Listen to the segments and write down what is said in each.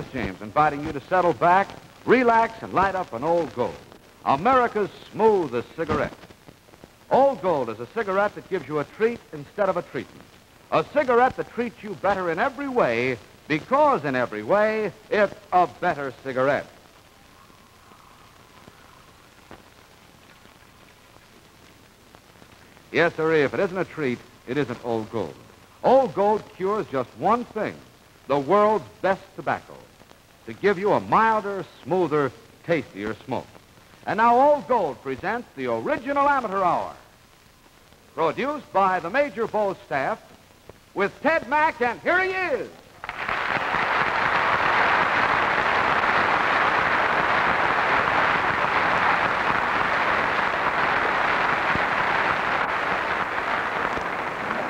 Dennis James, inviting you to settle back, relax, and light up an Old Gold, America's smoothest cigarette. Old Gold is a cigarette that gives you a treat instead of a treatment. A cigarette that treats you better in every way, because in every way, it's a better cigarette. Yes, sirree, if it isn't a treat, it isn't Old Gold. Old Gold cures just one thing, the world's best tobacco, to give you a milder, smoother, tastier smoke. And now Old Gold presents the original Amateur Hour, produced by the Major Bowes staff, with Ted Mack, and here he is.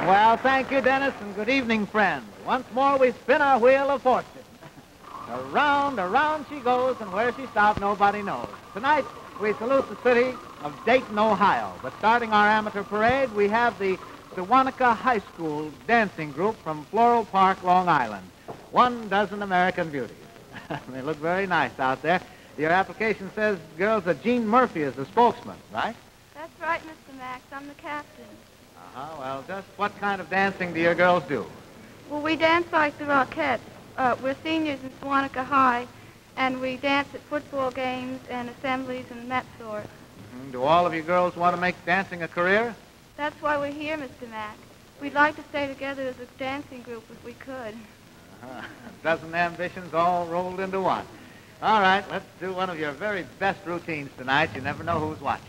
Well, thank you, Dennis, and good evening, friends. Once more, we spin our wheel of fortune. Around, around she goes, and where she stops, nobody knows. Tonight, we salute the city of Dayton, Ohio. But starting our amateur parade, we have the Sewanaka High School dancing group from Floral Park, Long Island. 12 American beauties. They look very nice out there. Your application says, girls, that Gene Murphy is the spokesman, right? That's right, Mr. Max. I'm the captain. Well, just what kind of dancing do your girls do? Well, we dance like the Rockettes. We're seniors in Sewanaka High, and we dance at football games and assemblies and that sort. Mm-hmm. Do all of you girls want to make dancing a career? That's why we're here, Mr. Mack. We'd like to stay together as a dancing group if we could. A dozen ambitions all rolled into one. All right, let's do one of your very best routines tonight. You never know who's watching.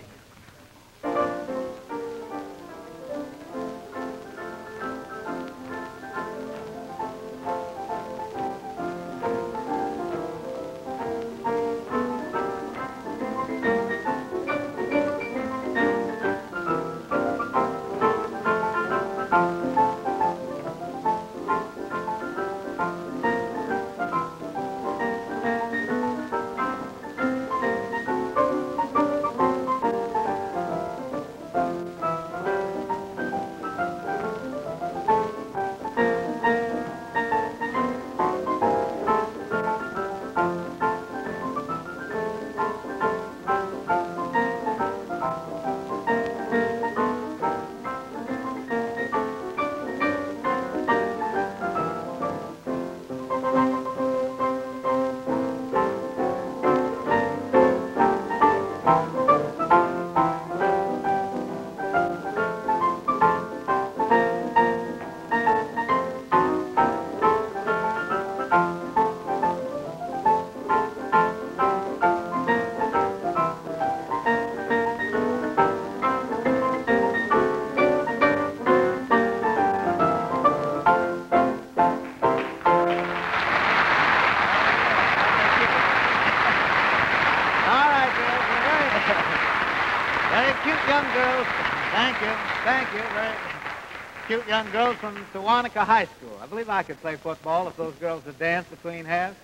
Cute young girls from Sewanaka High School. I believe I could play football if those girls would dance between halves.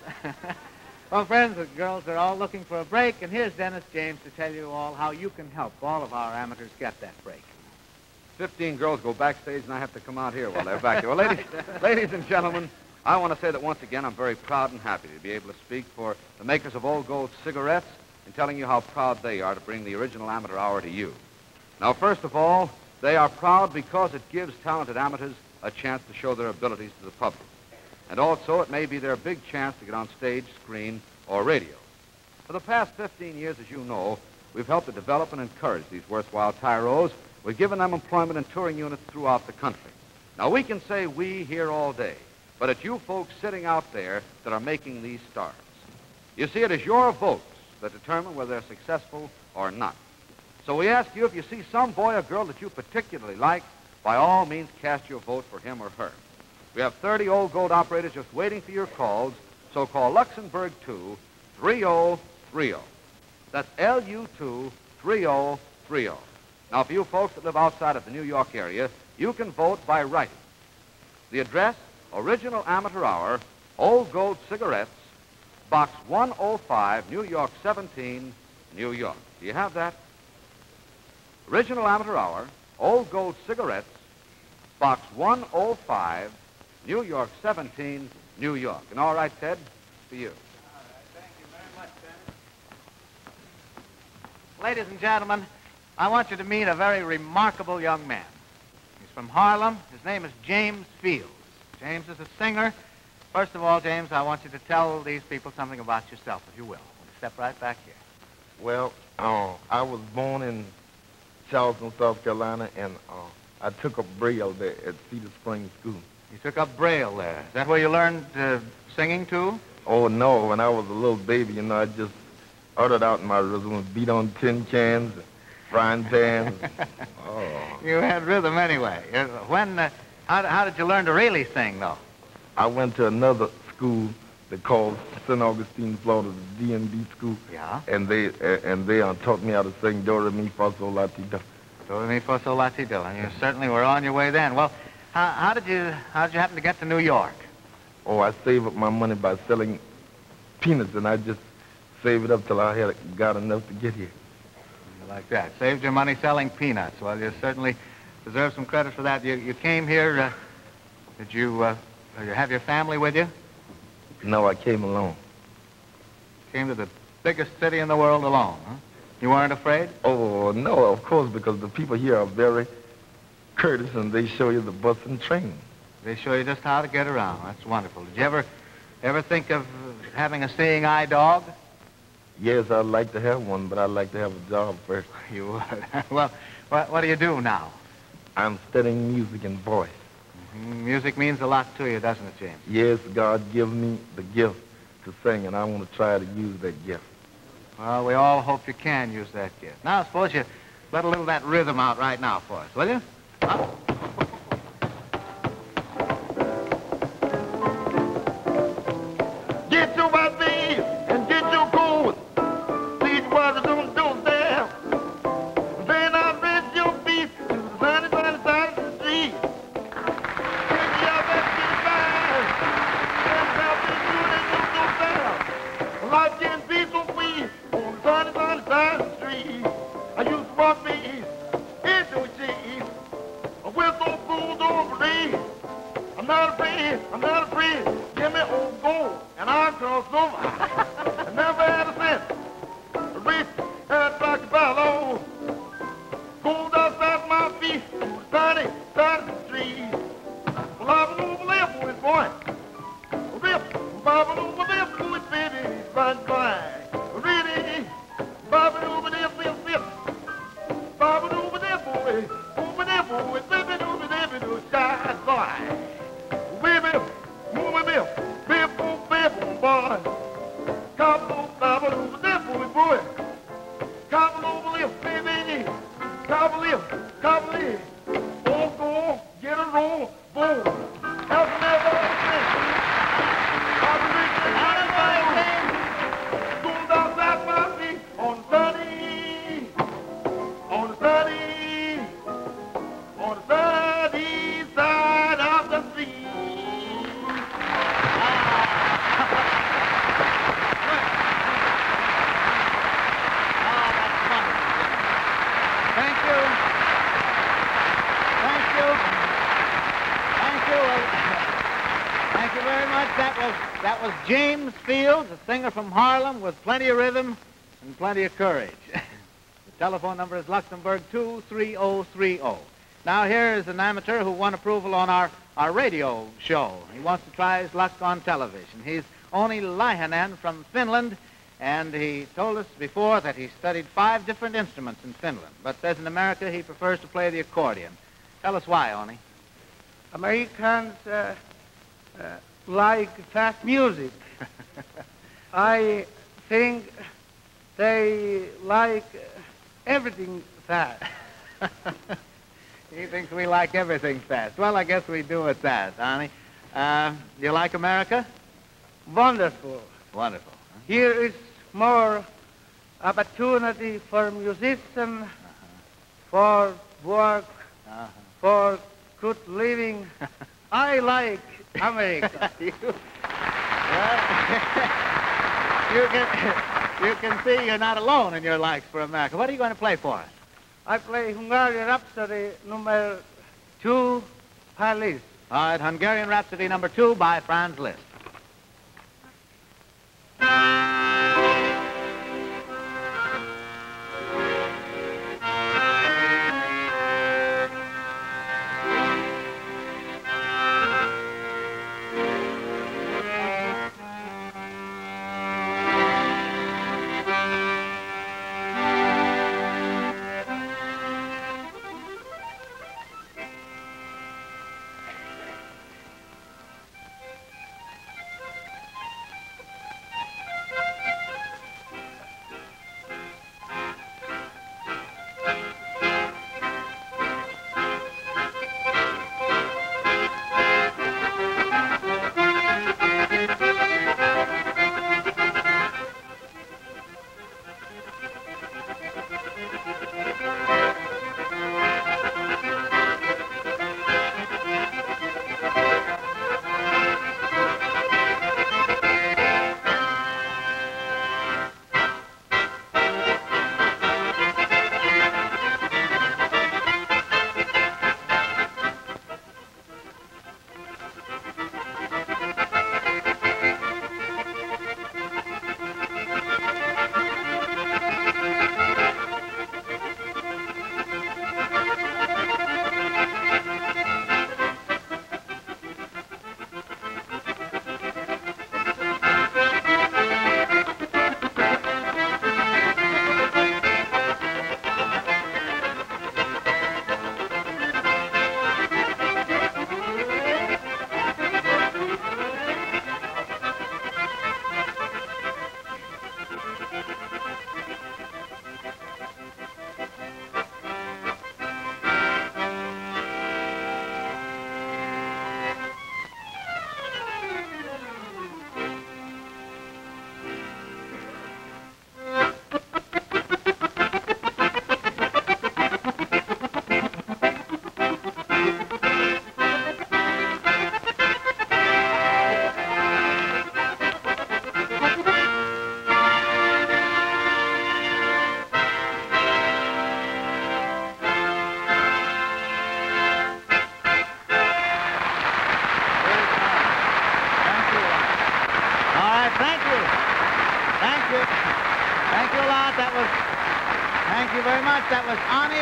Well, friends, the girls are all looking for a break, and here's Dennis James to tell you all how you can help all of our amateurs get that break. 15 girls go backstage, and I have to come out here while they're back there. Well, ladies and gentlemen, I want to say that once again I'm very proud and happy to be able to speak for the makers of Old Gold cigarettes and telling you how proud they are to bring the original Amateur Hour to you. Now, first of all, they are proud because it gives talented amateurs a chance to show their abilities to the public. And also, it may be their big chance to get on stage, screen, or radio. For the past 15 years, as you know, we've helped to develop and encourage these worthwhile tyros. We've given them employment in touring units throughout the country. Now, we can say we here all day, but it's you folks sitting out there that are making these stars. You see, it is your votes that determine whether they're successful or not. So we ask you, if you see some boy or girl that you particularly like, by all means cast your vote for him or her. We have 30 Old Gold operators just waiting for your calls, so call Luxembourg 2-3030. That's LU2 3030. Now, for you folks that live outside of the New York area, you can vote by writing. The address, Original Amateur Hour, Old Gold Cigarettes, Box 105, New York 17, New York. Do you have that? Original Amateur Hour, Old Gold Cigarettes, Box 105, New York 17, New York. And all right, Ted, for you. Thank you very much, Ben. Ladies and gentlemen, I want you to meet a very remarkable young man. He's from Harlem. His name is James Fields. James is a singer. First of all, James, I want you to tell these people something about yourself, if you will. Step right back here. Well, I was born in Charleston, South Carolina, and I took up Braille there at Cedar Springs School. You took up Braille there. Is that where you learned singing, too? Oh, no. When I was a little baby, I just uttered out in my rhythm and beat on tin cans, frying pans. Oh. You had rhythm anyway. How did you learn to really sing, though? I went to another school they called St. Augustine, Florida, the D&B school. Yeah? And they taught me how to sing do, re, mi, fa, sol, la, ti, do. Do, re, mi, fa, sol, la, ti, do. And you certainly were on your way then. Well, how did you happen to get to New York? Oh, I saved up my money by selling peanuts, and I just saved it up till I had got enough to get here. Like that. Saved your money selling peanuts. Well, you certainly deserve some credit for that. You came here, did you have your family with you? No, I came alone. Came to the biggest city in the world alone, huh? You weren't afraid? Oh, no, of course, because the people here are very courteous, and they show you the bus and train. They show you just how to get around. That's wonderful. Did you ever think of having a seeing eye dog? Yes, I'd like to have one, but I'd like to have a job first. You would? Well, what do you do now? I'm studying music and voice. Music means a lot to you, doesn't it, James? Yes, God gave me the gift to sing, and I want to try to use that gift. Well, we all hope you can use that gift. Now, suppose you let a little of that rhythm out right now for us, will you? Up. Get your white beans and get your coat. Please water them doors down. Then I'll rest your feet to the sunny, sunny side of the street. Take you out that get by. And I'll be good and you no sound. Life can be so sweet on the sunny, sunny side of the street. I used to walk me into a cheese. With those fools over me. I'm not afraid. Give me old gold, and I'll cross over. I never had a cent. Rich and like a fellow. Gold outside my feet, sunny side of the street. Well, I'm over there, boy, boy. Rip, bobbing over there, boy, baby, fine, fine. Really, bobbing over there, flip. Bobbing over there, boy, baby, over there, do shine, boy. Baby, move me, baby, boy. Cobble over there, boy. Cobble over there, baby. Cobble in. Oh, go, get a roll, boy. Have never been. Gold outside my feet on the sunny side of the street. Thank you very much. That was James Fields, a singer from Harlem with plenty of rhythm and plenty of courage. The telephone number is Luxembourg 23030. Now here is an amateur who won approval on our radio show. He wants to try his luck on television. He's Oni Laihinen from Finland, and he told us before that he studied 5 different instruments in Finland, but says in America he prefers to play the accordion. Tell us why, Oni. Americans like fast music. I think they like everything fast. He thinks we like everything fast. Well, I guess we do at that, Oni. You like America? Wonderful. Wonderful. Huh? Here is more opportunity for musicians, for work, for good living. I like America. You can see you're not alone in your likes for America. What are you going to play for us? I play Hungarian Rhapsody number 2 by Liszt. All right, Hungarian Rhapsody number 2 by Franz Liszt. you a lot. Thank you very much. That was Ani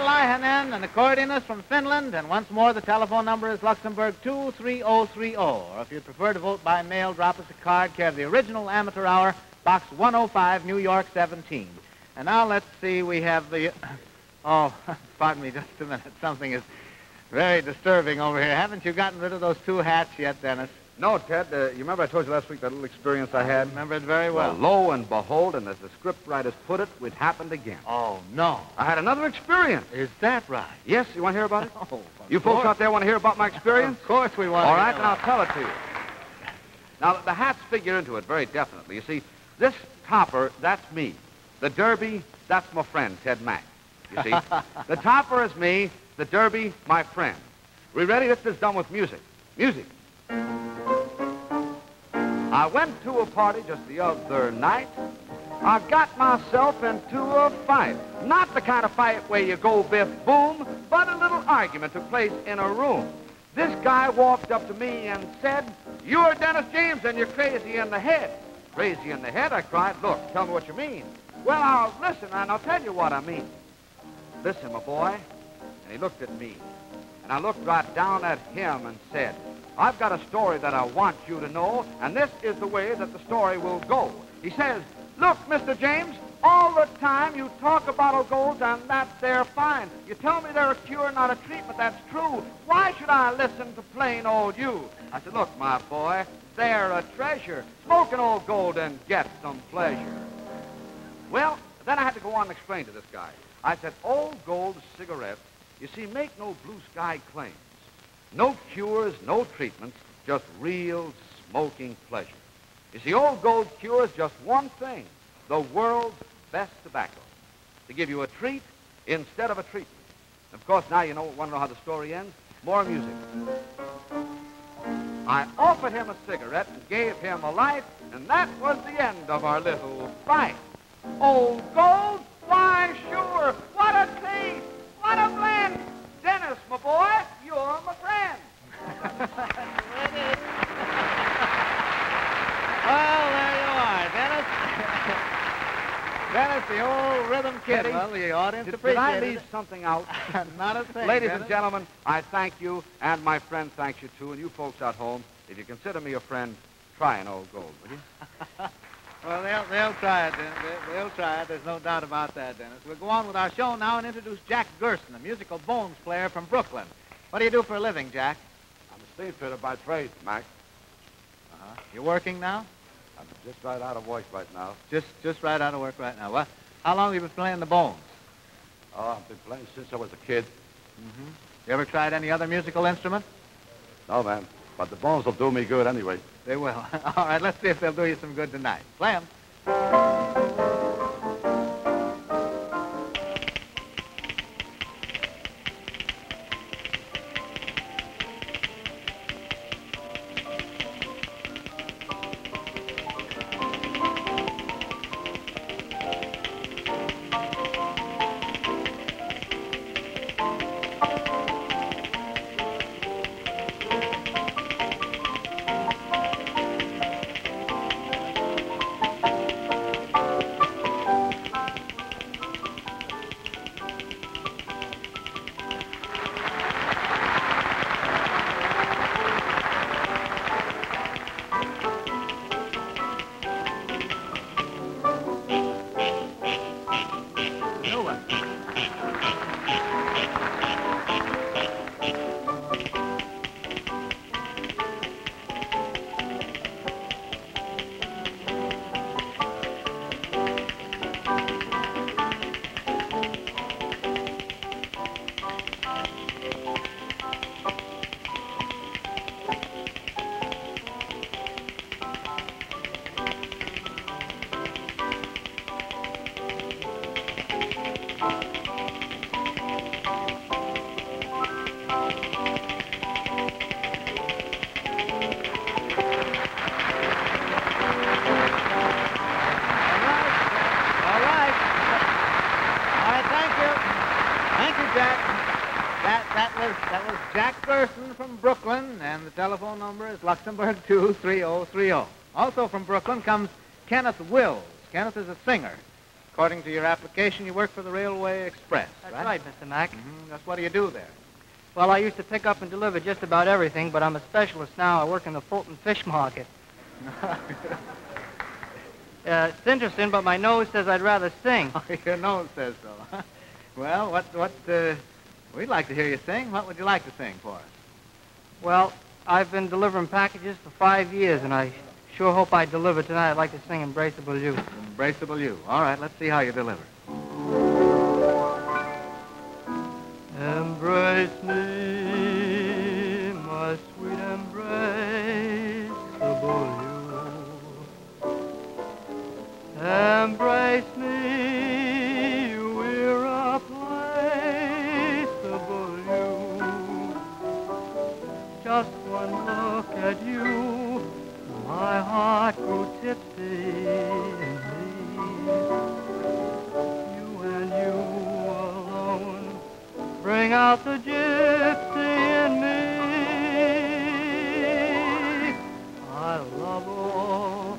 Laihanen, an accordionist from Finland. And once more, the telephone number is Luxembourg 23030. Or if you'd prefer to vote by mail, drop us a card, care of the original Amateur Hour, Box 105, New York 17. And now let's see, we have the... Oh, pardon me just a minute. Something is very disturbing over here. Haven't you gotten rid of those two hats yet, Dennis? No, Ted. You remember I told you last week that little experience I had? I remember it very well. Lo and behold, and as the script writers put it, it happened again. Oh, no. I had another experience. Is that right? Yes, you want to hear about it? Oh, you folks out there want to hear about my experience? Of course we want All to right, hear then I'll tell it to you. Now, the hats figure into it very definitely. You see, this topper, that's me. The derby, that's my friend, Ted Mack. You see, the topper is me, the derby, my friend. We ready? This is done with music. Music. I went to a party just the other night. I got myself into a fight. Not the kind of fight where you go biff boom, but a little argument took place in a room. This guy walked up to me and said, "You're Dennis James and you're crazy in the head." "Crazy in the head?" I cried. "Look, tell me what you mean." "Well, I'll listen and I'll tell you what I mean." "Listen, my boy." And he looked at me. And I looked right down at him and said, "I've got a story that I want you to know, and this is the way that the story will go." He says, "Look, Mr. James, all the time you talk about old golds, and that's they're fine. You tell me they're a cure, not a treatment. That's true. Why should I listen to plain old you?" I said, "Look, my boy, they're a treasure. Smoke an old gold and get some pleasure." Well, then I had to go on and explain to this guy. I said, old gold cigarettes, you see, make no blue sky claims. No cures, no treatments, just real smoking pleasure. You see, old gold cures just one thing, the world's best tobacco, to give you a treat instead of a treatment. Of course, now you want to know how the story ends? More music. I offered him a cigarette and gave him a light, and that was the end of our little fight. Old gold? Why, sure. What a taste. What a blend. Dennis, my boy, you're my friend. Well, there you are, Dennis. Dennis, the old rhythm kid. Well, the audience Did appreciated I leave something out? Not a thing, Ladies Dennis. and gentlemen, I thank you, and my friend thanks you, too. And you folks out home, if you consider me a friend, try an old gold, will you? Well, they'll try it, Dennis. They'll try it. There's no doubt about that, Dennis. We'll go on with our show now and introduce Jack Gerson, a musical bones player from Brooklyn. What do you do for a living, Jack? I'm a steam fitter by trade, Mac. Uh-huh. You working now? I'm just right out of work right now. Just right out of work right now. Well, how long have you been playing the bones? Oh, I've been playing since I was a kid. Mm-hmm. You ever tried any other musical instrument? No, man. But the bones will do me good anyway. They will. All right, let's see if they'll do you some good tonight. Play 'em. That was Jack Gerson from Brooklyn, and the telephone number is Luxembourg 23030. Also from Brooklyn comes Kenneth Wills. Kenneth is a singer. According to your application, you work for the Railway Express, That's right, Mr. Mack. That's what do you do there? Well, I used to pick up and deliver just about everything, but I'm a specialist now. I work in the Fulton Fish Market. It's interesting, but my nose says I'd rather sing. Your nose says so. Huh? Well, we'd like to hear you sing. What would you like to sing for us? Well, I've been delivering packages for 5 years, and I sure hope I deliver tonight. I'd like to sing Embraceable You. Embraceable You. All right, let's see how you deliver. Embrace me, my sweet embraceable you. Embrace me, we're a placeable you. Just one look at you, my heart grew tipsy in me. You and you alone bring out the gypsy in me. I love all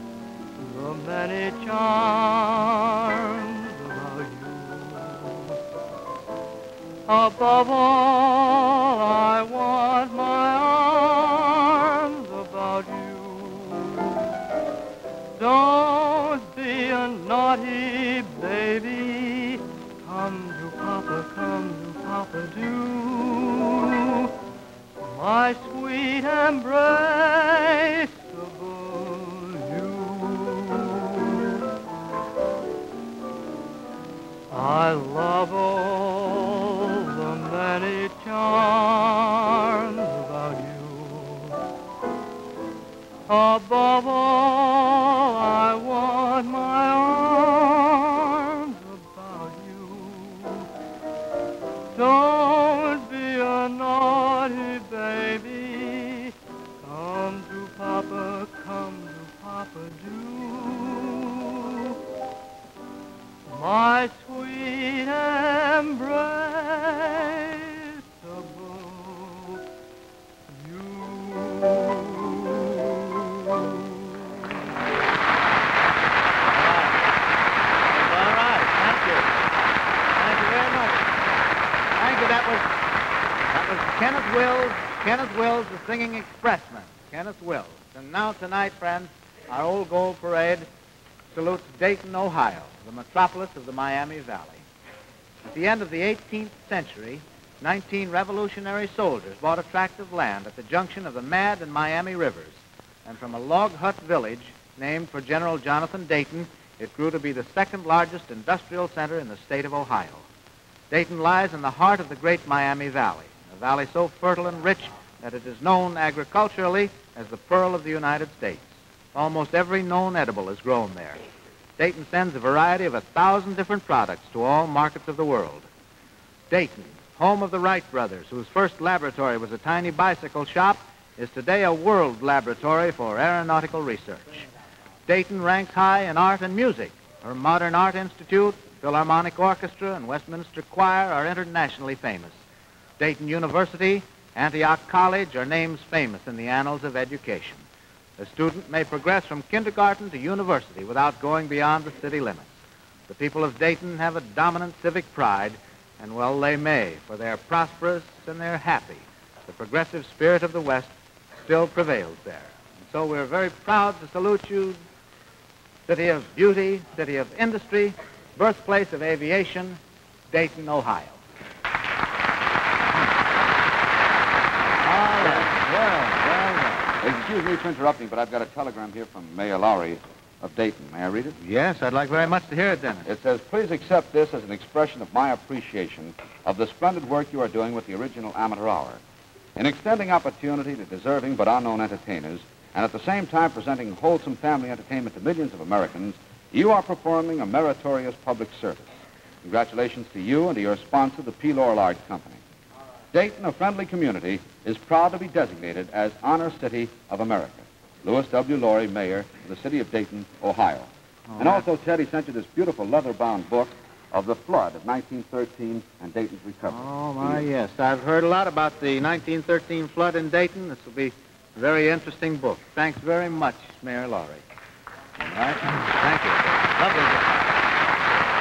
the many charms about you. Above all, I want my arms about you. Don't be a naughty baby. Come to Papa, do. My sweet embraceable you. I love all the many charms about you. Above all, I want my arms about you. Don't be a naughty baby. Come to Papa, do. My sweet embraceable you. All right. Thank you. Thank you very much. Thank you. That was Kenneth Wills. Kenneth Wills, the singing expressman. Kenneth Wills. And now tonight, friends, our Old Gold Parade salutes Dayton, Ohio, the metropolis of the Miami Valley. At the end of the 18th century, 19 revolutionary soldiers bought a tract of land at the junction of the Mad and Miami rivers. And from a log hut village named for General Jonathan Dayton, it grew to be the second largest industrial center in the state of Ohio. Dayton lies in the heart of the great Miami Valley, a valley so fertile and rich that it is known agriculturally as the Pearl of the United States. Almost every known edible is grown there. Dayton sends a variety of 1,000 different products to all markets of the world. Dayton, home of the Wright brothers, whose first laboratory was a tiny bicycle shop, is today a world laboratory for aeronautical research. Dayton ranks high in art and music. Her Modern Art Institute, Philharmonic Orchestra, and Westminster Choir are internationally famous. Dayton University, Antioch College are names famous in the annals of education. A student may progress from kindergarten to university without going beyond the city limits. The people of Dayton have a dominant civic pride, and well they may, for they're prosperous and they're happy. The progressive spirit of the West still prevails there. And so we're very proud to salute you, city of beauty, city of industry, birthplace of aviation, Dayton, Ohio. All right. Well. Excuse me for interrupting, but I've got a telegram here from Mayor Lowry of Dayton. May I read it? Yes, I'd like very much to hear it, Dennis. It says, please accept this as an expression of my appreciation of the splendid work you are doing with the original Amateur Hour. In extending opportunity to deserving but unknown entertainers, and at the same time presenting wholesome family entertainment to millions of Americans, you are performing a meritorious public service. Congratulations to you and to your sponsor, the P. Lorillard Company. Dayton, a friendly community, is proud to be designated as Honor City of America. Louis W. Laurie, Mayor of the city of Dayton, Ohio. And also, Ted, he sent you this beautiful leather-bound book of the flood of 1913 and Dayton's recovery. Oh, my, yes. I've heard a lot about the 1913 flood in Dayton. This will be a very interesting book. Thanks very much, Mayor Laurie. All right? Thank you. Lovely job.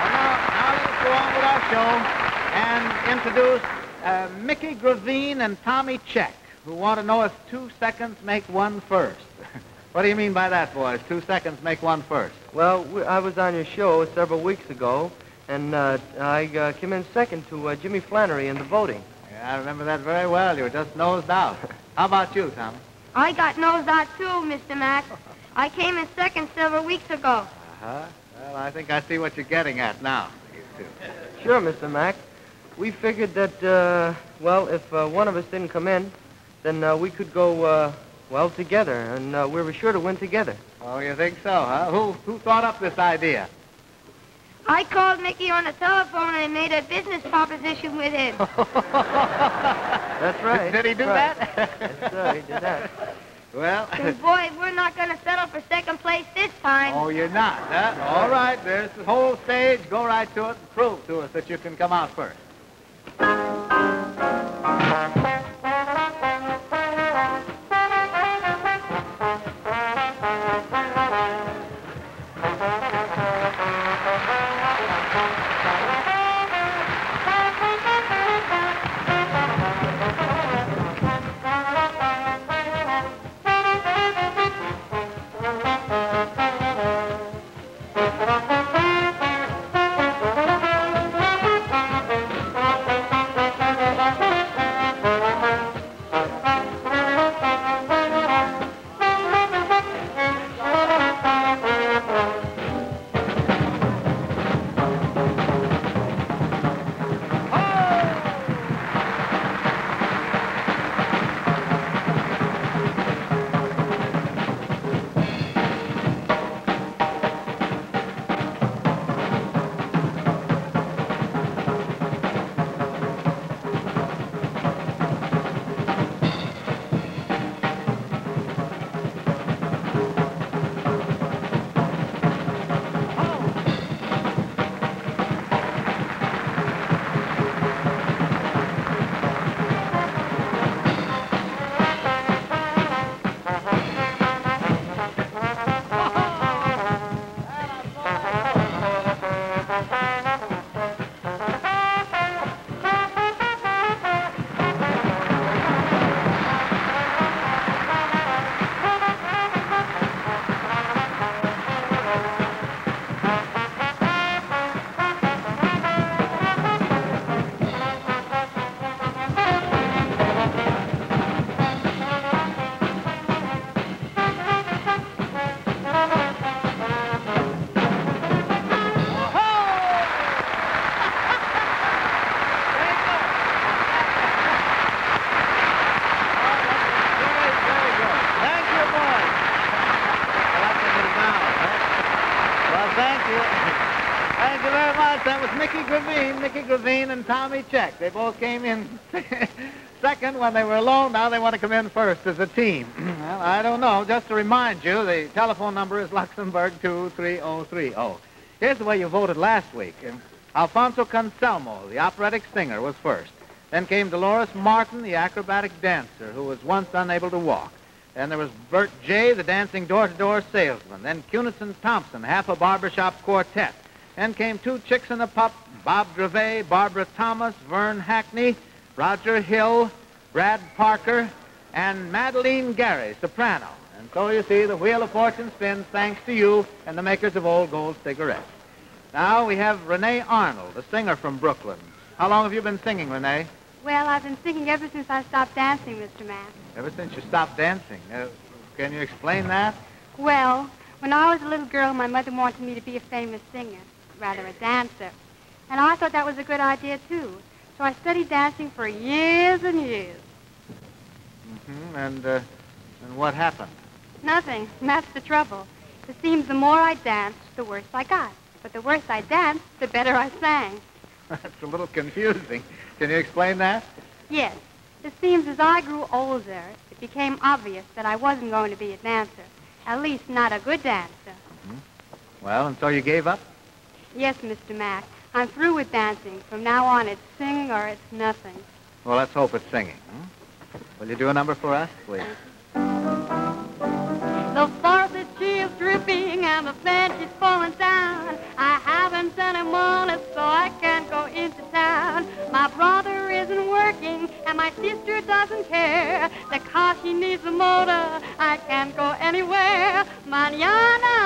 Well, now let's go on with our show and introduce Mickey Gravine and Tommy Check, who want to know if 2 seconds make one first. What do you mean by that, boys? 2 seconds make one first. Well, I was on your show several weeks ago, and I came in second to Jimmy Flannery in the voting. Yeah, I remember that very well. You were just nosed out. How about you, Tommy? I got nosed out too, Mr. Mack. I came in second several weeks ago. Uh-huh. Well, I think I see what you're getting at now, you two. Sure, Mr. Mack. We figured that, if one of us didn't come in, then we could go, together, and we were sure to win together. Oh, you think so, huh? Who thought up this idea? I called Mickey on the telephone and made a business proposition with him. That's right. Did he do right. that? Yes, sir, he did that. Well... Boy, we're not going to settle for second place this time. Oh, you're not, huh? All right, there's the whole stage. Go right to it and prove to us that you can come out first. That was Mickey Gravine and Tommy Check. They both came in second when they were alone. Now they want to come in first as a team. Well, I don't know. Just to remind you, the telephone number is Luxembourg 23030. Here's the way you voted last week. Alfonso Conselmo, the operatic singer, was first. Then came Dolores Martin, the acrobatic dancer, who was once unable to walk. Then there was Bert J., the dancing door-to-door salesman. Then Cunison Thompson, half a barbershop quartet. Then came Two Chicks and a Pup, Bob Drevet, Barbara Thomas, Vern Hackney, Roger Hill, Brad Parker, and Madeline Gary, soprano. And so you see the Wheel of Fortune spins thanks to you and the makers of Old Gold cigarettes. Now we have Renee Arnold, a singer from Brooklyn. How long have you been singing, Renee? Well, I've been singing ever since I stopped dancing, Mr. Mack. Ever since you stopped dancing. Can you explain that? Well, when I was a little girl, my mother wanted me to be a famous singer, rather a dancer. And I thought that was a good idea, too. So I studied dancing for years and years. Mm-hmm. And what happened? Nothing. And that's the trouble. It seems the more I danced, the worse I got. But the worse I danced, the better I sang. That's a little confusing. Can you explain that? Yes. It seems as I grew older, it became obvious that I wasn't going to be a dancer. At least not a good dancer. Mm-hmm. Well, and so you gave up? Yes, Mr. Mack. I'm through with dancing. From now on, it's singing or it's nothing. Well, let's hope it's singing. Will you do a number for us, please? The faucet, she is dripping, and the I can't go anywhere. Mañana,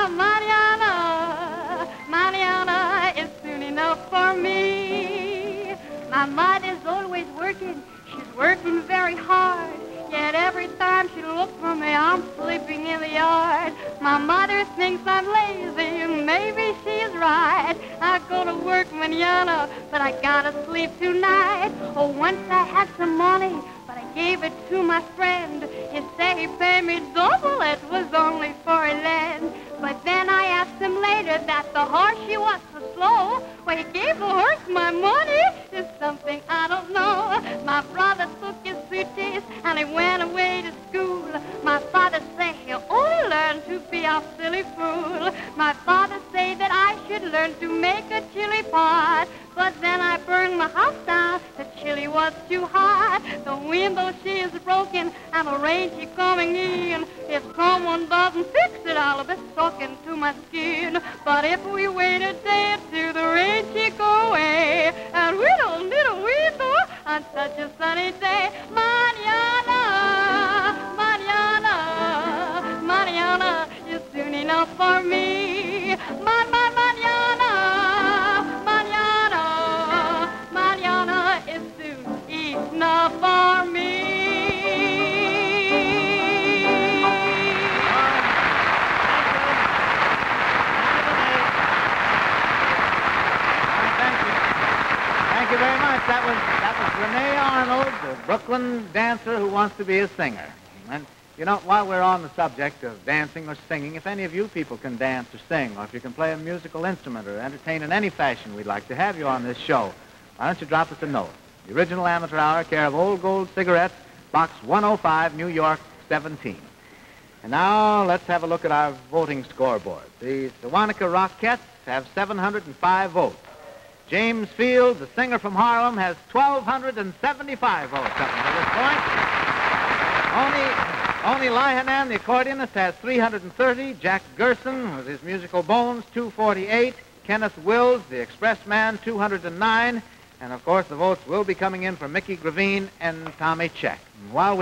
mañana, mañana is soon enough for me. My mother's always working. She's working very hard. Yet every time she looks for me, I'm sleeping in the yard. My mother thinks I'm lazy, and maybe she's right. I go to work mañana, but I gotta sleep tonight. Oh, once I had some money, but I gave it to my friend. He said he paid me double, it was only for a land. But then I asked him later that the horse she was so slow. Well, he gave the horse my money. Is something I don't know. My brother took his suitcase and he went away to school. My father said he'll only learn to be a silly fool. My father said that I should learn to make a chili pot. But then I burned my house down. The chili was too hot. The window she is broken and the rain she coming in. If someone doesn't fix it, I'll be soaking to my skin. But if we wait a day or two, the rain she go away. And little window on such a sunny day. Mañana, mañana, mañana is soon enough for me. Mañana, mañana, mañana is soon enough for me. Thank you very much. That was Renee Arnold, the Brooklyn dancer who wants to be a singer. And, you know, while we're on the subject of dancing or singing, if any of you people can dance or sing, or if you can play a musical instrument or entertain in any fashion, we'd like to have you on this show. Why don't you drop us a note? The Original Amateur Hour, care of Old Gold Cigarettes, Box 105, New York, 17. And now let's have a look at our voting scoreboard. The Sewanaka Rockettes have 705 votes. James Field, the singer from Harlem, has 1,275 votes up until this point. Only Lihanan, the accordionist, has 330. Jack Gerson, with his musical bones, 248. Kenneth Wills, the expressman, 209. And, of course, the votes will be coming in for Mickey Gravine and Tommy Check. And while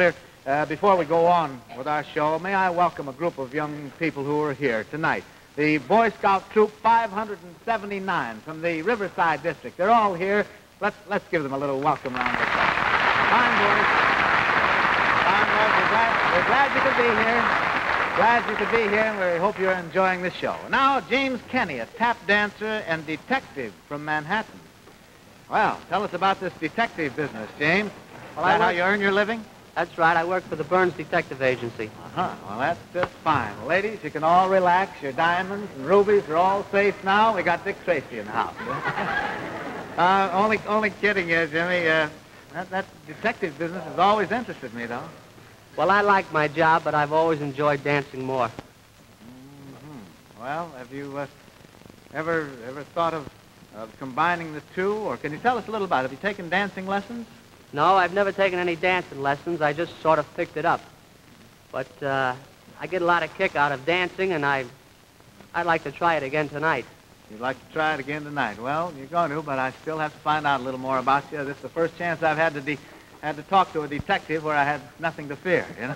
before we go on with our show, may I welcome a group of young people who are here tonight. The Boy Scout Troop 579 from the Riverside District. They're all here. Let's give them a little welcome round of applause. Fine, boys. Fine, boys. We're glad you could be here. Glad you could be here, and we hope you're enjoying the show. Now, James Kenny, a tap dancer and detective from Manhattan. Well, tell us about this detective business, James. Is that how you earn your living? That's right. I work for the Burns Detective Agency. Uh-huh. Well, that's just fine. Well, ladies, you can all relax. Your diamonds and rubies are all safe now. We got Dick Tracy in the house. Only kidding you, Jimmy. That detective business has always interested me, though. Well, I like my job, but I've always enjoyed dancing more. Mm-hmm. Well, have you ever thought of combining the two? Or can you tell us a little about it? Have you taken dancing lessons? No, I've never taken any dancing lessons. I just sort of picked it up. But I get a lot of kick out of dancing, and I'd like to try it again tonight. You'd like to try it again tonight? Well, you're going to, but I still have to find out a little more about you. This is the first chance I've had to talk to a detective where I had nothing to fear, you know?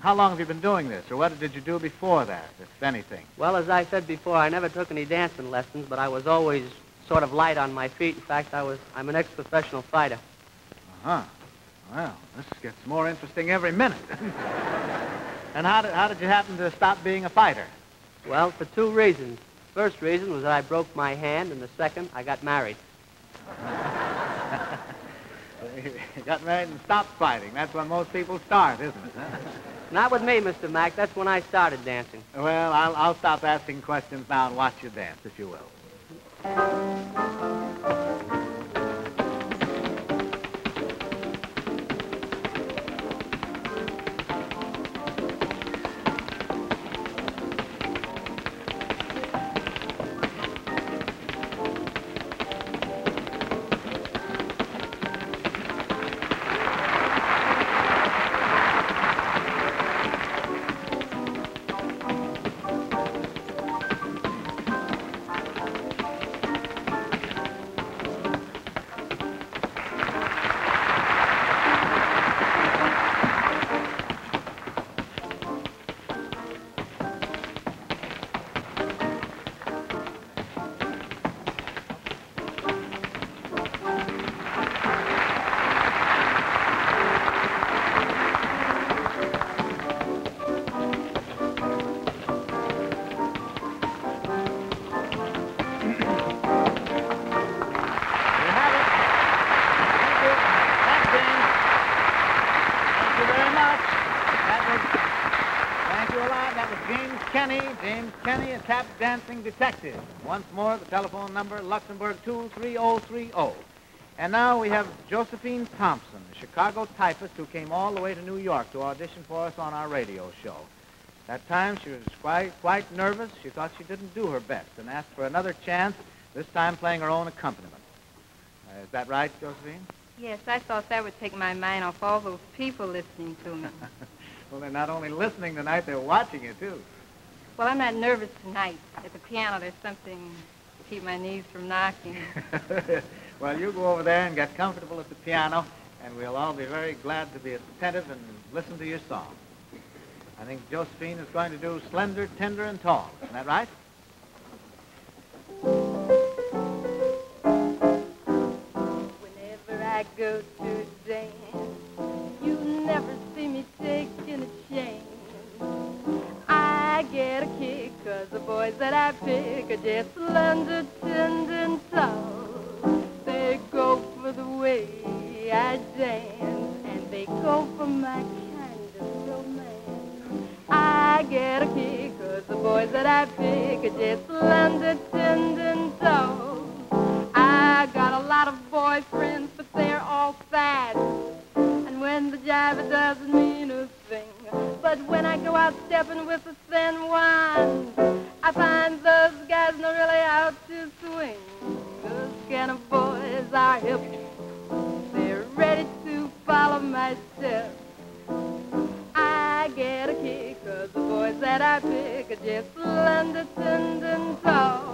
How long have you been doing this, or what did you do before that, if anything? Well, as I said before, I never took any dancing lessons, but I was always sort of light on my feet. In fact, I'm an ex-professional fighter. Uh-huh. Well, this gets more interesting every minute. And how did you happen to stop being a fighter? Well, for two reasons. First reason was that I broke my hand, and the second, I got married. You got married and stopped fighting. That's when most people start, isn't it? Huh? Not with me, Mr. Mack. That's when I started dancing. Well, I'll stop asking questions now and watch you dance, if you will. James Kenny, a tap dancing detective. Once more, the telephone number, Luxembourg 23030. And now we have Josephine Thompson, a Chicago typist who came all the way to New York to audition for us on our radio show. That time she was quite nervous. She thought she didn't do her best and asked for another chance, this time playing her own accompaniment. Is that right, Josephine? Yes, I thought that would take my mind off all those people listening to me. Well, they're not only listening tonight, they're watching you, too. Well, I'm not nervous tonight. At the piano, there's something to keep my knees from knocking. Well, you go over there and get comfortable at the piano, and we'll all be very glad to be attentive and listen to your song. I think Josephine is going to do Slender, Tender, and Tall. Isn't that right? Whenever I go to dance, you never see me taking a chance. I get a kick 'cause the boys that I pick are just slender, tender, and tall. They go for the way I dance, and they go for my kind of romance. I get a kick 'cause the boys that I pick are just slender, tender, and tall. I got a lot of boyfriends, but they're all fat. And when the jive doesn't mean a thing. But when I go out stepping with the thin ones, I find those guys not really out to swing. Those kind of boys are hip. They're ready to follow my steps. I get a kick 'cause the boys that I pick are just slender, tender, and tall.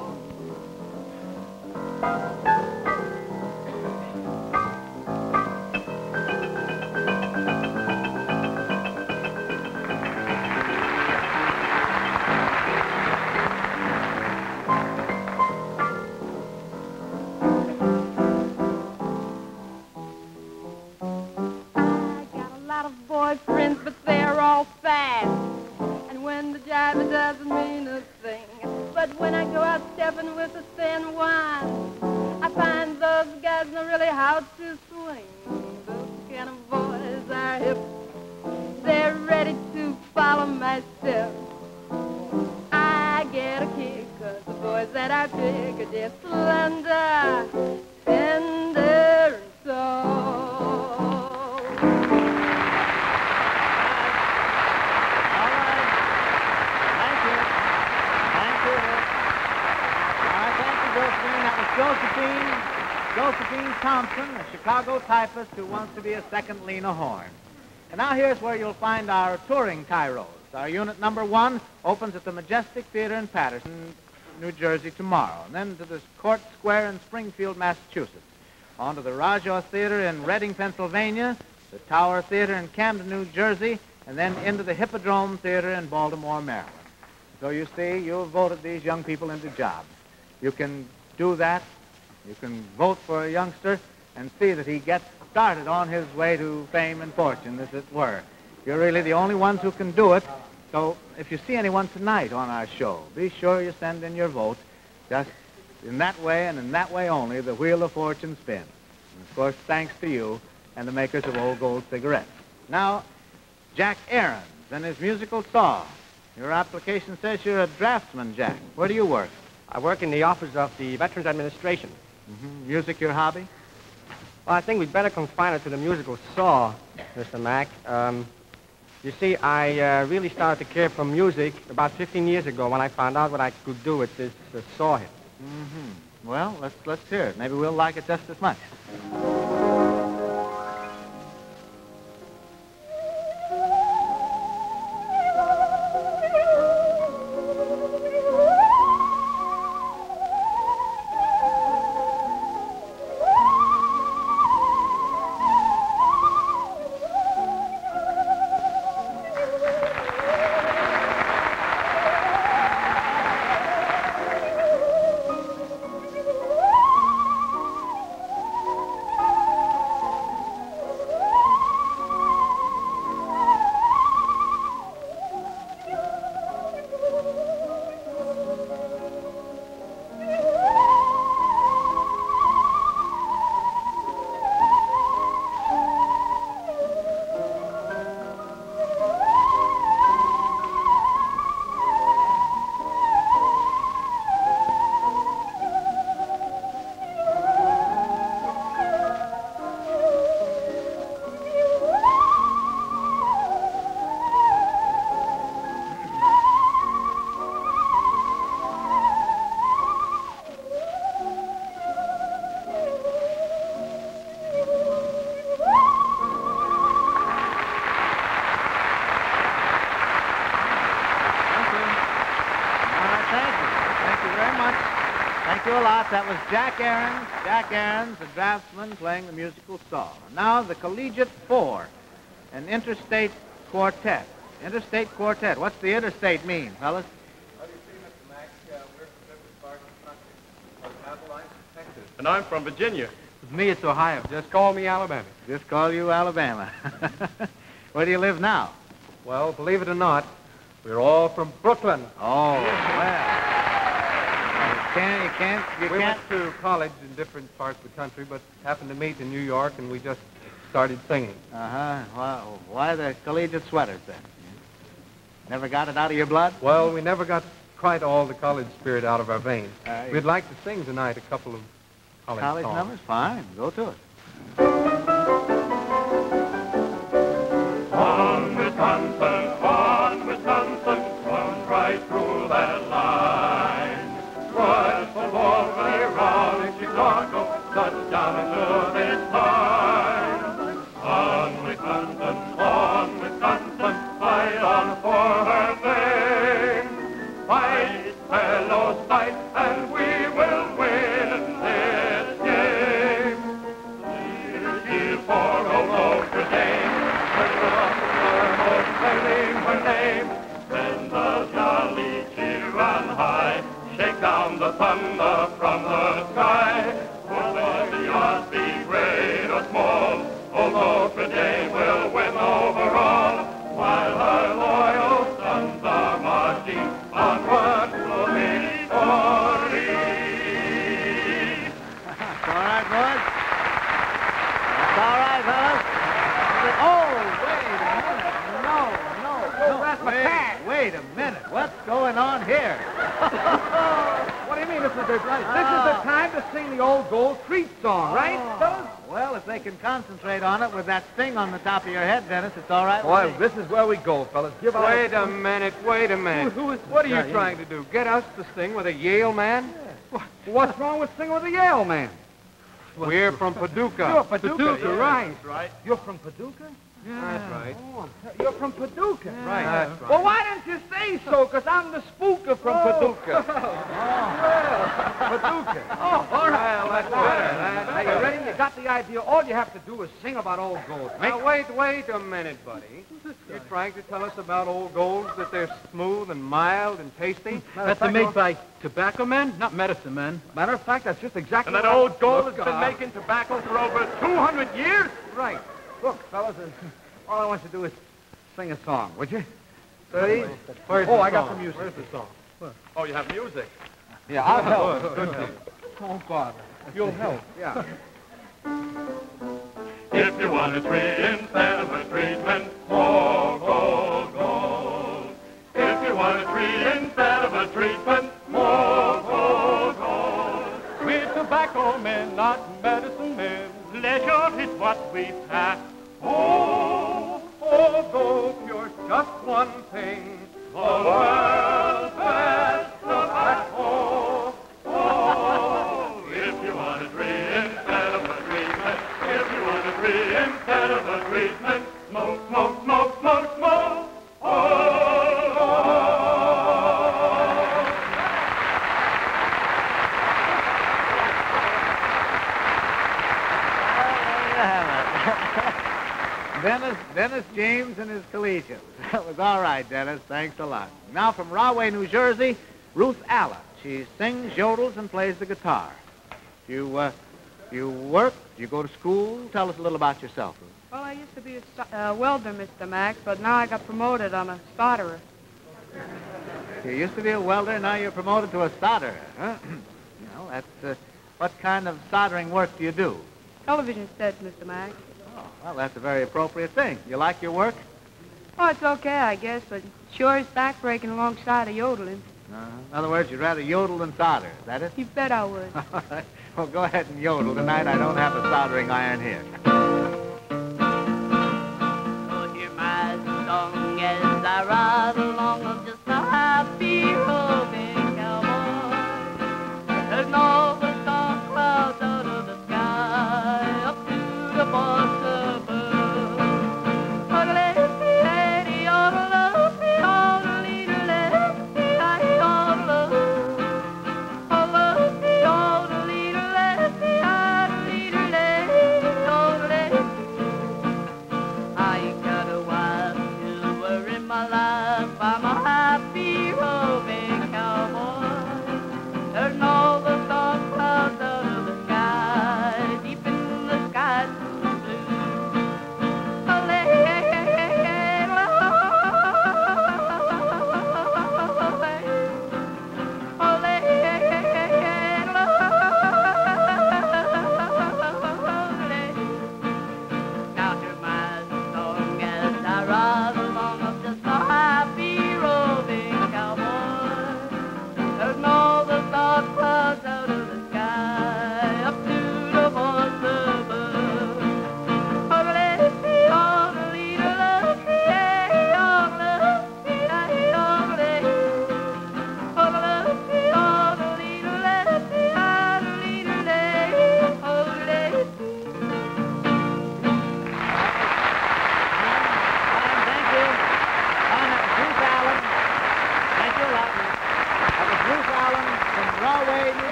Boyfriends, but they're all fast. And when the jive it doesn't mean a thing. But when I go out stepping with a thin one, I find those guys know really how to swing. Those kind of boys are hip. They're ready to follow my steps. I get a kick 'cause the boys that I pick are just slender, tender, and tall. Josephine Thompson, a Chicago typist who wants to be a second Lena Horne. And now here's where you'll find our touring tyros. Our unit number 1 opens at the Majestic Theater in Patterson, New Jersey tomorrow, and then to the Court Square in Springfield, Massachusetts. On to the Rajah Theater in Reading, Pennsylvania, the Tower Theater in Camden, New Jersey, and then into the Hippodrome Theater in Baltimore, Maryland. So you see, you've voted these young people into jobs. You can do that. You can vote for a youngster and see that he gets started on his way to fame and fortune, as it were. You're really the only ones who can do it. So if you see anyone tonight on our show, be sure you send in your vote. Just in that way and in that way only, the wheel of fortune spins. And of course, thanks to you and the makers of Old Gold cigarettes. Now, Jack Aarons and his musical saw. Your application says you're a draftsman, Jack. Where do you work? I work in the office of the Veterans Administration. Mm-hmm. Music your hobby? Well, I think we'd better confine it to the musical saw, Mr. Mack. You see, I really started to care for music about 15 years ago when I found out what I could do with this saw hit. Mm-hmm. Well, let's hear it. Maybe we'll like it just as much. a lot. That was Jack Aarons. Jack Aarons, the draftsman, playing the musical saw. Now the Collegiate Four, an interstate quartet. Interstate quartet. What's the interstate mean, fellas? How do you see, Mr. Mack? We're from different parts of the country. I'm Abilene, Texas. And I'm from Virginia. With me, it's Ohio. Just call me Alabama. Just call you Alabama. Where do you live now? Well, believe it or not, we're all from Brooklyn. Oh, well. You We can't. went to college in different parts of the country, but happened to meet in New York, and we just started singing. Uh-huh. Well, why the collegiate sweaters, then? Never got it out of your blood? Well, we never got quite all the college spirit out of our veins. You- We'd like to sing tonight a couple of college songs. numbers? Fine. Go to it. On Wisconsin, runs right through that line. Rush the ball right around in Chicago, touchdown into this line. On Wisconsin, fight on for her fame. Fight, fellows, fight, and we will win this game. Cheer for old Notre Dame. Sailing her name, send the jolly cheer on high, shake down the thunder from the sky. Whether the odds be great or small, old Notre Dame will win overall, while her loyal sons are marching onward to victory. That's all right, boys? That's all right, fellas? Oh, wait a minute. No. that's my cat. Wait a minute. What's going on here? What do you mean this is the time to sing the old Gold Creek song, right, fellas? Well, if they can concentrate on it with that thing on the top of your head, Dennis, it's all right Boy, with me. this is where we go, fellas. Give out. Wait a minute. What are you trying to do? Get us to sing with a Yale man? What's wrong with singing with a Yale man? We're from Paducah. You're Paducah, right. Right? You're from Paducah? That's right. Oh, you're from Paducah. Right. That's right. Well, why didn't you say so? Because I'm the spooker from Paducah. Paducah. Oh, all right. Well, that's better. Now, you ready? You got the idea. All you have to do is sing about old gold. Now, wait a minute, buddy. You're trying to tell us about old golds, that they're smooth and mild and tasty? That's made by tobacco men, not medicine men. Matter of fact, that's just exactly And that what old gold has Look, been making tobacco for over 200 years? Right. Look, fellas, all I want you to do is sing a song, would you? Ready? Where's Oh, the I got song? the music. Where's the song? Oh, you have music. Yeah, I'll help. Good. Oh, bother. You'll help. Yeah. If you want a tree instead of a treatment, more gold, gold. If you want a tree instead of a treatment, more gold, gold. We're tobacco men, not medicine men. Leisure is what we pack. Oh, gold, you're just one thing. The world's best tobacco. Oh, if you want a tree instead of a treatment, if you want a tree instead of a treatment, smoke, smoke, smoke, smoke, smoke. Oh. Dennis James and his collegians. That was all right, Dennis. Thanks a lot. Now from Rahway, New Jersey, Ruth Allen. She sings, yodels, and plays the guitar. You work? You go to school? Tell us a little about yourself, Ruth. Well, I used to be a welder, Mr. Mack, but now I got promoted. I'm a solderer. You used to be a welder, now you're promoted to a solderer, huh? Well, that's, what kind of soldering work do you do? Television sets, Mr. Mack. Oh, well, that's a very appropriate thing. You like your work? Oh, it's okay, I guess, but sure is backbreaking alongside of yodeling. In other words, you'd rather yodel than solder, is that it? You bet I would. All right. Well, go ahead and yodel. Tonight I don't have a soldering iron here. So hear my song as I ride along. I'm just a happy roving cowboy. There's no storm clouds out of the sky up to the boss above. But let me lady all love me all the leader let me I all love me all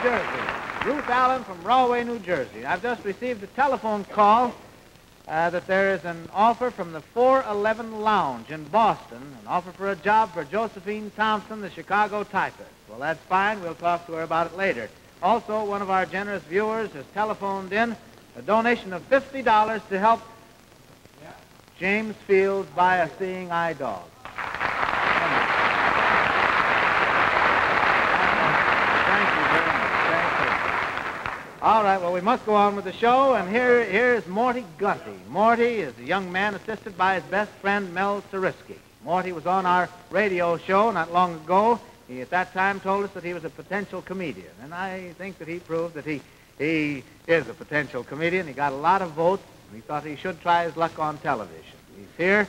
New Jersey. Ruth Allen from Rahway, New Jersey. I've just received a telephone call that there is an offer from the 411 Lounge in Boston, an offer for a job for Josephine Thompson, the Chicago typist. Well, that's fine. We'll talk to her about it later. Also, one of our generous viewers has telephoned in a donation of $50 to help James Fields buy a seeing eye dog. Thank you very much. Thank you. All right, well, we must go on with the show, and here's Morty Gunty. Morty is a young man assisted by his best friend, Mel Sarisky. Morty was on our radio show not long ago. He, at that time, told us that he was a potential comedian, and I think that he proved that he is a potential comedian. He got a lot of votes, and he thought he should try his luck on television. He's here.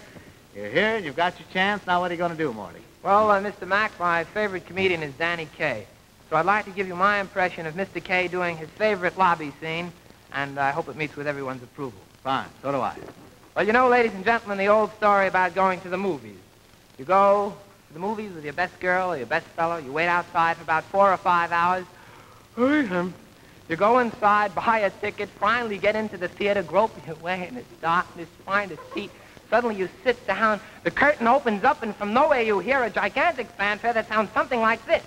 You're here. You've got your chance. Now what are you going to do, Morty? Well, Mr. Mack, my favorite comedian is Danny Kaye. So I'd like to give you my impression of Mr. Kaye doing his favorite lobby scene, and I hope it meets with everyone's approval. Fine. So do I. Well, you know, ladies and gentlemen, the old story about going to the movies. You go to the movies with your best girl or your best fellow. You wait outside for about 4 or 5 hours. You go inside, buy a ticket, finally get into the theater, grope your way in its darkness, find a seat. Suddenly you sit down, the curtain opens up, and from nowhere you hear a gigantic fanfare that sounds something like this.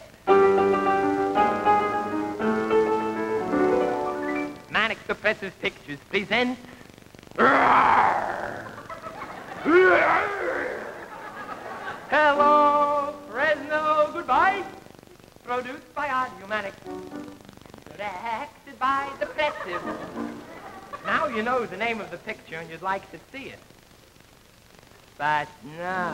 Manic Suppressive Pictures presents... Hello, Fresno, goodbye. Produced by Audio Manic. Directed by Depressive. Now you know the name of the picture and you'd like to see it. But no.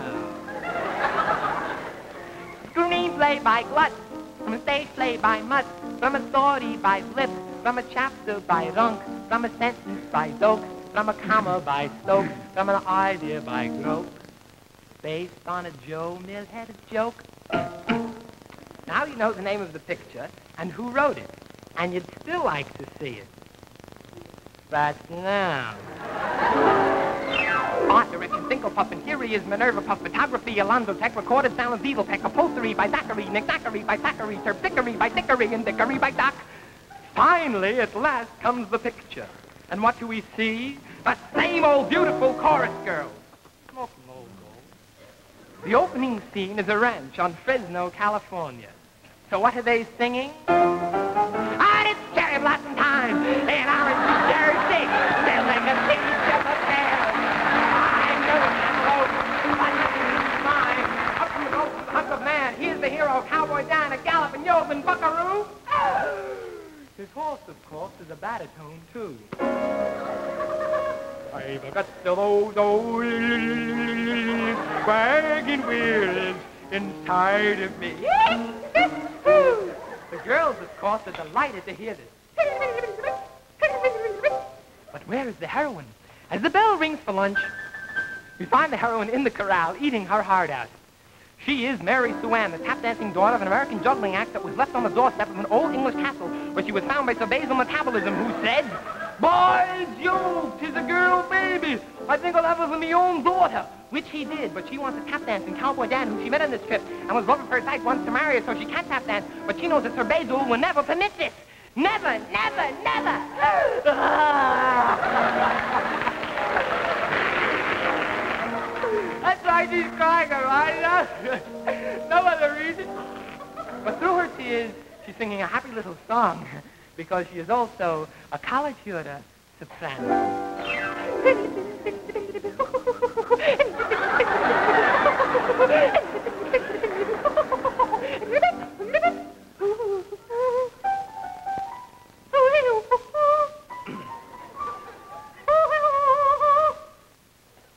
Screenplay by Glutz. From a stage play by Mutz. From a story by Flip. From a chapter by Runk. From a sentence by Doak. From a comma by Stoke. From an idea by Grope. Based on a Joe Mill-headed joke. Now you know the name of the picture and who wrote it. And you'd still like to see it. But no. Art direction, Finkelpuffin, here he is, Minerva Puff, photography, Alonzo Tech, recorded sound of Diesel Tech, upholstery by Zachary, Nick Zachary by Zachary, Terpsickery by Dickory, and Dickory by Doc. Finally, at last, comes the picture. And what do we see? That same old beautiful chorus girl. Smoking old gold. The opening scene is a ranch on Fresno, California. So what are they singing? Ah, it's cherry blossom time in Orange, New Jersey. They're like a piece of a pear. I'm going antelope, but nothing's mine. Up from the ghost of the hunk of man. Here's the hero, Cowboy Dan, a galloping yeoman buckaroo. His horse, of course, is a baritone, too. I've got those old wagon wheels inside of me. The girls, of course, are delighted to hear this. But where is the heroine? As the bell rings for lunch, we find the heroine in the corral eating her heart out. She is Mary Sue-Ann, the tap-dancing daughter of an American juggling act that was left on the doorstep of an old English castle where she was found by Sir Basil Metabolism, who said, "By Jove, 'tis a girl baby. I think I'll have her for my own daughter." Which he did, but she wants to tap dance, and Cowboy Dan, who she met on this trip and was love at first sight, wants to marry her so she can't tap dance, but she knows that Sir Basil will never permit this. Never, never, never. That's why she's crying, right? No other reason. But through her tears, she's singing a happy little song because she is also a college-tutor soprano.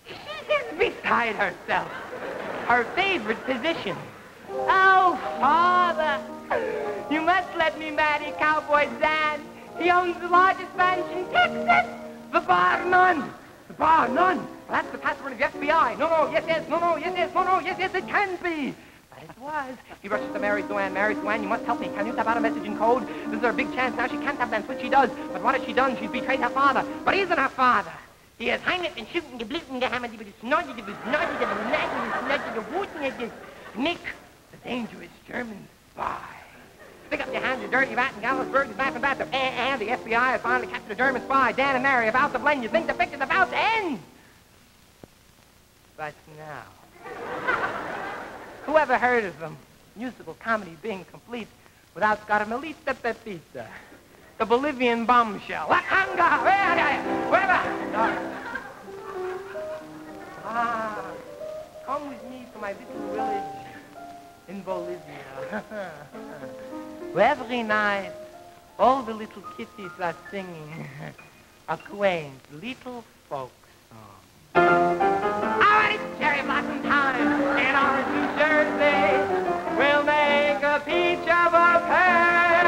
She's beside herself. Her favorite position. Oh, Father, you must let me marry Cowboy Dan. He owns the largest ranch in Texas. The bar none. The bar none. Well, that's the password of the FBI. No, yes, no, yes, it can be. But it was. He rushes to Mary Sue-Ann. Mary Sue-Ann, you must help me. Can you type out a message in code? This is her big chance. Now she can't tap dance, which she does. But what has she done? She's betrayed her father. But he isn't her father. He is hanging and shooting the blitten the hammer, the snodgy, the snodgy, the snodgy, the wooten, the Nick, the dangerous German spy. Stick up your hands, you dirty rat, and Gallusburg is back and back. And the FBI has finally captured a German spy. Dan and Mary about to blend. You think the picture's about to end? But now, whoever heard of them? Musical comedy being complete without Scarmelita Pepita, the Bolivian bombshell. La Canga! Come with me to my little village in Bolivia. Where every night, all the little kitties are singing a quaint little folk song. Oh, it's cherry blossom time in Orange, New Jersey. We'll make a peach of a pear.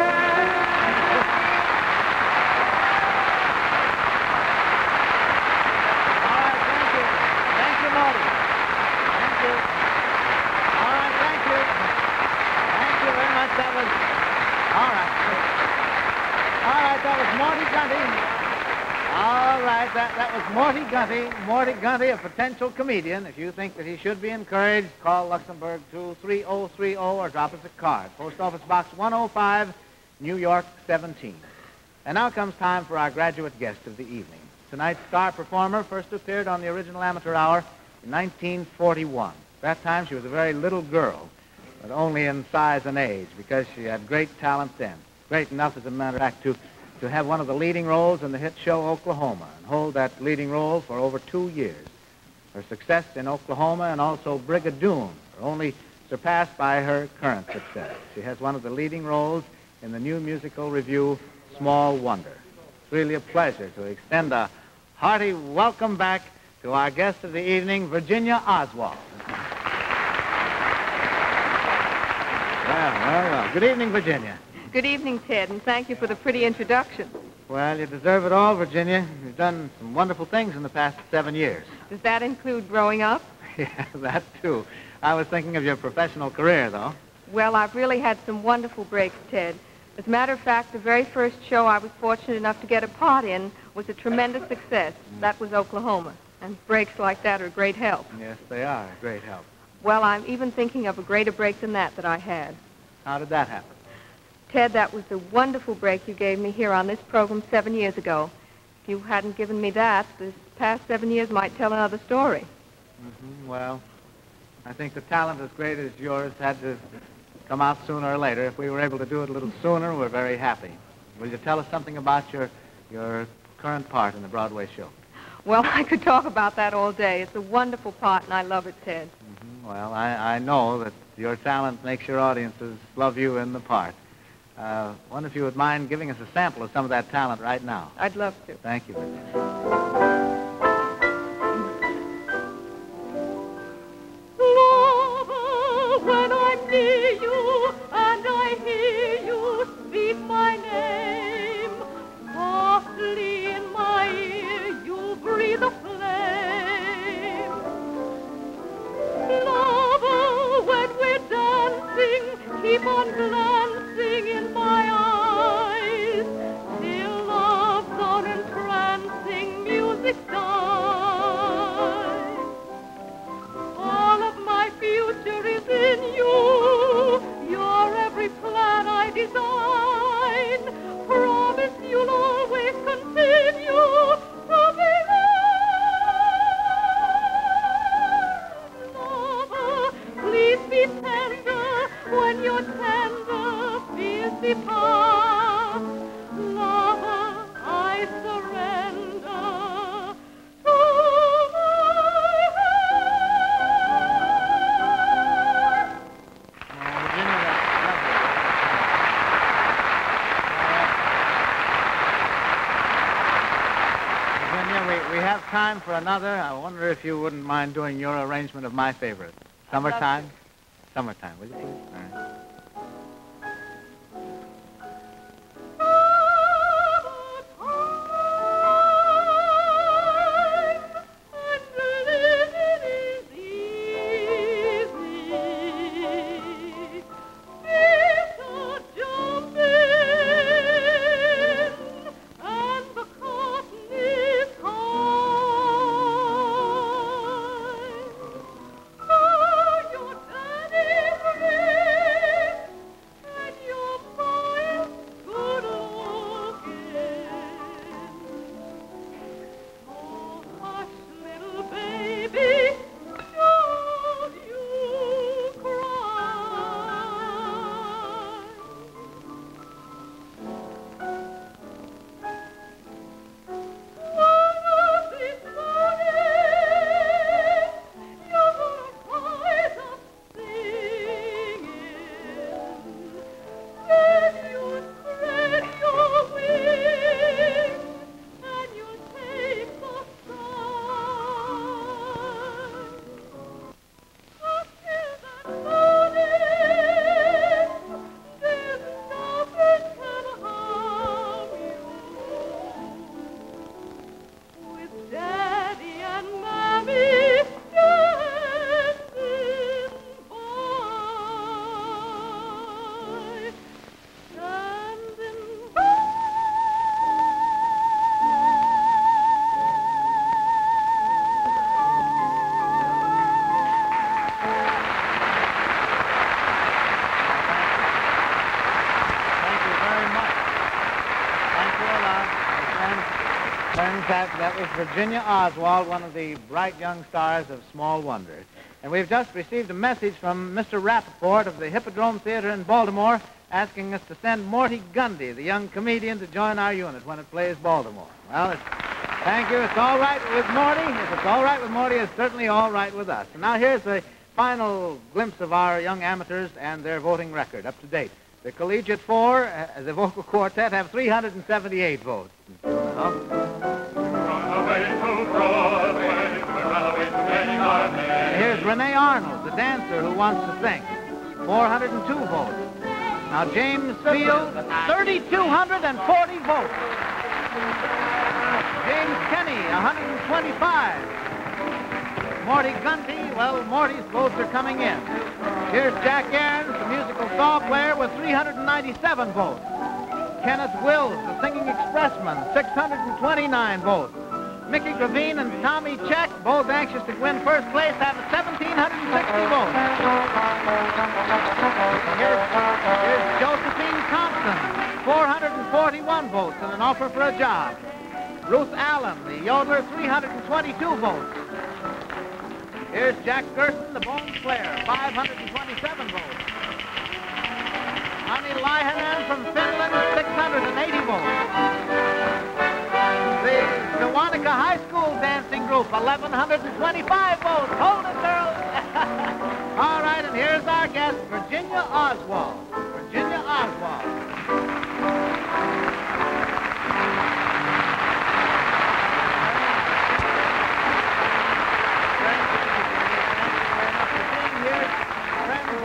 All right, thank you. Thank you, Marty. Thank you. All right, thank you. Thank you very much. That was... All right. All right, that was Morty Gunty. All right, that was Morty Gunty. Morty Gunty, a potential comedian. If you think that he should be encouraged, call Luxembourg 23030 or drop us a card. Post Office Box 105, New York 17. And now comes time for our graduate guest of the evening. Tonight's star performer first appeared on the original Amateur Hour in 1941. At that time, she was a very little girl, but only in size and age, because she had great talent then. Great enough, as a matter of fact, to have one of the leading roles in the hit show Oklahoma and hold that leading role for over 2 years. Her success in Oklahoma and also Brigadoon are only surpassed by her current success. She has one of the leading roles in the new musical revue, Small Wonder. It's really a pleasure to extend a hearty welcome back to our guest of the evening, Virginia Oswald. Well. Good evening, Virginia. Good evening, Ted, and thank you for the pretty introduction. Well, you deserve it all, Virginia. You've done some wonderful things in the past 7 years. Does that include growing up? Yeah, that too. I was thinking of your professional career, though. Well, I've really had some wonderful breaks, Ted. As a matter of fact, the very first show I was fortunate enough to get a part in was a tremendous success. That was Oklahoma. And breaks like that are a great help. Yes, they are a great help. Well, I'm even thinking of a greater break than that I had. How did that happen? Ted, that was the wonderful break you gave me here on this program 7 years ago. If you hadn't given me that, this past 7 years might tell another story. Mm-hmm. Well, I think the talent as great as yours had to come out sooner or later. If we were able to do it a little sooner, we're very happy. Will you tell us something about your current part in the Broadway show? Well, I could talk about that all day. It's a wonderful part, and I love it, Ted. Mm-hmm. Well, I know that your talent makes your audiences love you in the part. Wonder if you would mind giving us a sample of some of that talent right now. I'd love to. Thank you, Virginia. Lover, when I'm near you and I hear you speak my name, softly in my ear you breathe a flame. Lover, when we're dancing, keep on glancing in my eyes, till love's own entrancing music dies. All of my future is in you, your every plan I design. Promise you'll always continue to be mine. Lover, please be tender when you're tender fears depart. Lover, I surrender to my heart. Virginia, that's lovely. Virginia, we have time for another. I wonder if you wouldn't mind doing your arrangement of my favorite. Summertime? Summertime, will you please? All right. Oh, your daddy that was Virginia Oswald, one of the bright young stars of Small Wonder. And we've just received a message from Mr. Rappaport of the Hippodrome Theater in Baltimore asking us to send Morty Gundy, the young comedian, to join our unit when it plays Baltimore. Well, thank you. It's all right with Morty. If it's all right with Morty, it's certainly all right with us. And now here's the final glimpse of our young amateurs and their voting record, up to date. The Collegiate Four, the vocal quartet, have 378 votes. Here's Renee Arnold, the dancer who wants to sing, 402 votes. Now James Field, 3,240 votes. James Kenny, 125. Morty Gundy, well, Morty's votes are coming in. Here's Jack Aarons, the musical saw player, with 397 votes. Kenneth Wills, the singing expressman, 629 votes. Mickey Gravine and Tommy Check, both anxious to win first place, have 1,760 votes. Here's Josephine Thompson, 441 votes and an offer for a job. Ruth Allen, the yodeler, 322 votes. Here's Jack Gerson, the bone player, 527 votes. Ani Laihanen from Finland, 680 votes. The Sewanaka High School dancing group, 1,125 votes. Hold it, girls. All right, and here's our guest, Virginia Oswald. Virginia Oswald.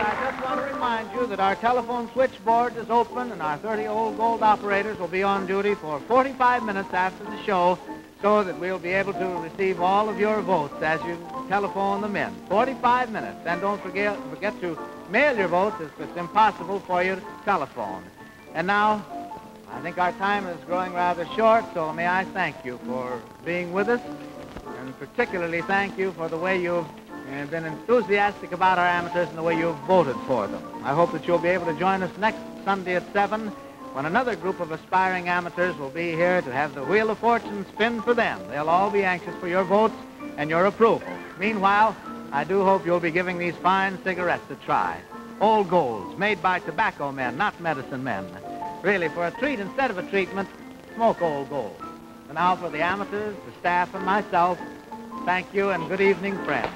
I just want to remind you that our telephone switchboard is open and our 30 old gold operators will be on duty for 45 minutes after the show so that we'll be able to receive all of your votes as you telephone them in. 45 minutes. And don't forget to mail your votes if it's impossible for you to telephone. And now, I think our time is growing rather short, so may I thank you for being with us, and particularly thank you for the way you've been enthusiastic about our amateurs and the way you've voted for them. I hope that you'll be able to join us next Sunday at 7 when another group of aspiring amateurs will be here to have the Wheel of Fortune spin for them. They'll all be anxious for your votes and your approval. Meanwhile, I do hope you'll be giving these fine cigarettes a try. Old Golds, made by tobacco men, not medicine men. Really, for a treat instead of a treatment, smoke Old Golds. And now for the amateurs, the staff, and myself, thank you and good evening, friends.